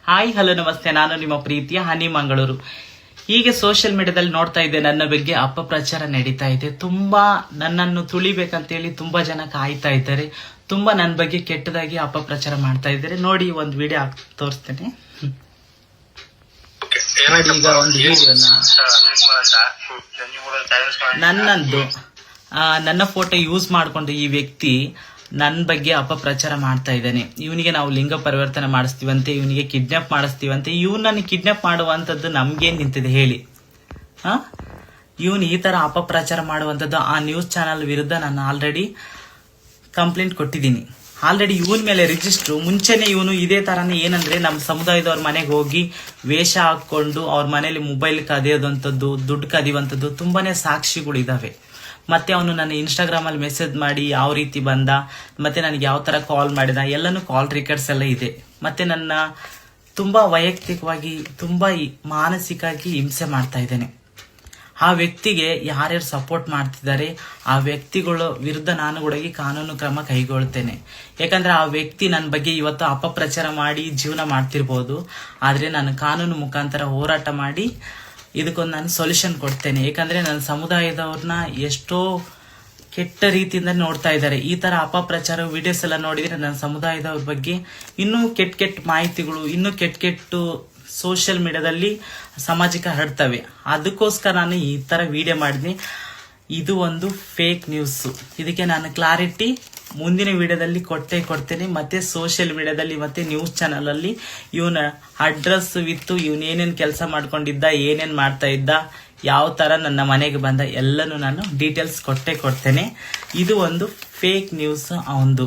Hi hello ನಮಸ್ತೆ, ನಾನು ನಿಮ್ಮ ಪ್ರೀತಿಯ ಹನಿ ಮಂಗಳೂರು. ಹೀಗೆ ಸೋಷಿಯಲ್ ಮೀಡಿಯಾದಲ್ಲಿ ನೋಡ್ತಾ ಇದ್ದೆ, ನನ್ನ ಬಗ್ಗೆ ಅಪಪ್ರಚಾರ ನಡೀತಾ ಇದೆ. ತುಂಬಾ ನನ್ನನ್ನು ತುಳಿಬೇಕಂತೇಳಿ ತುಂಬಾ ಜನ ಕಾಯ್ತಾ ಇದ್ದಾರೆ. ತುಂಬಾ ನನ್ನ ಬಗ್ಗೆ ಕೆಟ್ಟದಾಗಿ ಅಪಪ್ರಚಾರ ಮಾಡ್ತಾ ಇದ್ದಾರೆ. ನೋಡಿ, ಒಂದು ವಿಡಿಯೋ ತೋರಿಸ್ತೇನೆ. ಈಗ ಒಂದು ವಿಡಿಯೋನ ನನ್ನ ಫೋಟೋ ಯೂಸ್ ಮಾಡ್ಕೊಂಡು ಈ ವ್ಯಕ್ತಿ ನನ್ನ ಬಗ್ಗೆ ಅಪಪ್ರಚಾರ ಮಾಡ್ತಾ ಇದ್ದಾನೆ. ಇವನಿಗೆ ನಾವು ಲಿಂಗ ಪರಿವರ್ತನೆ ಮಾಡಿಸ್ತೀವಂತೆ, ಇವನಿಗೆ ಕಿಡ್ನಾಪ್ ಮಾಡಿಸ್ತೀವಂತೆ. ಇವನನ್ನು ಕಿಡ್ನಾಪ್ ಮಾಡುವಂಥದ್ದು ನಮ್ಗೇನ್ ನಿಂತಿದೆ ಹೇಳಿ? ಇವನು ಈ ತರ ಅಪಪ್ರಚಾರ ಮಾಡುವಂಥದ್ದು ಆ ನ್ಯೂಸ್ ಚಾನಲ್ ವಿರುದ್ಧ ನಾನು ಆಲ್ರೆಡಿ ಕಂಪ್ಲೇಂಟ್ ಕೊಟ್ಟಿದ್ದೀನಿ. ಆಲ್ರೆಡಿ ಇವನ ಮೇಲೆ ರಿಜಿಸ್ಟ್ರು. ಮುಂಚೆನೆ ಇವನು ಇದೇ ತರನೇ ಏನಂದ್ರೆ ನಮ್ಮ ಸಮುದಾಯದವ್ರ ಮನೆಗೆ ಹೋಗಿ ವೇಷ ಹಾಕೊಂಡು ಅವ್ರ ಮನೇಲಿ ಮೊಬೈಲ್ ಕದಿಯೋದಂಥದ್ದು, ದುಡ್ಡು ಕದಿಯುವಂಥದ್ದು ತುಂಬಾನೇ ಸಾಕ್ಷಿಗಳು ಇದಾವೆ. ಮತ್ತೆ ಅವನು ನನ್ನ ಇನ್ಸ್ಟಾಗ್ರಾಮ್ ಅಲ್ಲಿ ಮೆಸೇಜ್ ಮಾಡಿ ಯಾವ ರೀತಿ ಬಂದ, ಮತ್ತೆ ನನಗೆ ಯಾವ ತರ ಕಾಲ್ ಮಾಡಿದ, ಎಲ್ಲಾನು ಕಾಲ್ ರೆಕಾರ್ಡ್ಸ್ ಎಲ್ಲ ಇದೆ. ಮತ್ತೆ ನನ್ನ ತುಂಬಾ ವೈಯಕ್ತಿಕವಾಗಿ ತುಂಬಾ ಮಾನಸಿಕವಾಗಿ ಹಿಂಸೆ ಮಾಡ್ತಾ ಇದ್ದೇನೆ. ಆ ವ್ಯಕ್ತಿಗೆ ಯಾರ್ಯಾರು ಸಪೋರ್ಟ್ ಮಾಡ್ತಿದ್ದಾರೆ ಆ ವ್ಯಕ್ತಿಗಳ ವಿರುದ್ಧ ನಾನು ಕೂಡ ಕಾನೂನು ಕ್ರಮ ಕೈಗೊಳ್ತೇನೆ. ಯಾಕಂದ್ರೆ ಆ ವ್ಯಕ್ತಿ ನನ್ನ ಬಗ್ಗೆ ಇವತ್ತು ಅಪಪ್ರಚಾರ ಮಾಡಿ ಜೀವನ ಮಾಡ್ತಿರ್ಬೋದು, ಆದ್ರೆ ನಾನು ಕಾನೂನು ಮುಖಾಂತರ ಹೋರಾಟ ಮಾಡಿ ಇದಕ್ಕೊಂದು ನಾನು ಸೊಲ್ಯೂಷನ್ ಕೊಡ್ತೇನೆ. ಯಾಕಂದ್ರೆ ನನ್ನ ಸಮುದಾಯದವ್ರನ್ನ ಎಷ್ಟೋ ಕೆಟ್ಟ ರೀತಿಯಿಂದ ನೋಡ್ತಾ ಇದ್ದಾರೆ. ಈ ತರ ಅಪಪ್ರಚಾರ ವಿಡಿಯೋಸ್ ಎಲ್ಲ ನೋಡಿದ್ರೆ ನನ್ನ ಸಮುದಾಯದವ್ರ ಬಗ್ಗೆ ಇನ್ನೂ ಕೆಟ್ಟ ಮಾಹಿತಿಗಳು, ಇನ್ನೂ ಕೆಟ್ಟ ಸೋಷಿಯಲ್ ಮೀಡಿಯಾದಲ್ಲಿ ಸಮಾಜಕ್ಕೆ ಹರಡ್ತವೆ. ಅದಕ್ಕೋಸ್ಕರ ನಾನು ಈ ತರ ವಿಡಿಯೋ ಮಾಡಿದ್ನಿ. ಇದು ಒಂದು ಫೇಕ್ ನ್ಯೂಸ್. ಇದಕ್ಕೆ ನಾನು ಕ್ಲಾರಿಟಿ ಮುಂದಿನ ವಿಡಿಯೋದಲ್ಲಿ ಕೊಡ್ತೇನೆ. ಮತ್ತೆ ಸೋಷಿಯಲ್ ಮೀಡಿಯಾದಲ್ಲಿ ಮತ್ತೆ ನ್ಯೂಸ್ ಚಾನಲ್ ಅಲ್ಲಿ ಇವನ ಅಡ್ರೆಸ್ ವಿತ್ತು ಇವನ್ ಏನೇನ್ ಕೆಲಸ ಮಾಡ್ಕೊಂಡಿದ್ದ, ಏನೇನ್ ಮಾಡ್ತಾ ಇದ್ದ, ಯಾವ ತರ ನನ್ನ ಮನೆಗೆ ಬಂದ ಎಲ್ಲನೂ ನಾನು ಡೀಟೇಲ್ಸ್ ಕೊಡ್ತೇನೆ. ಇದು ಒಂದು ಫೇಕ್ ನ್ಯೂಸ್ ಅವಂದು.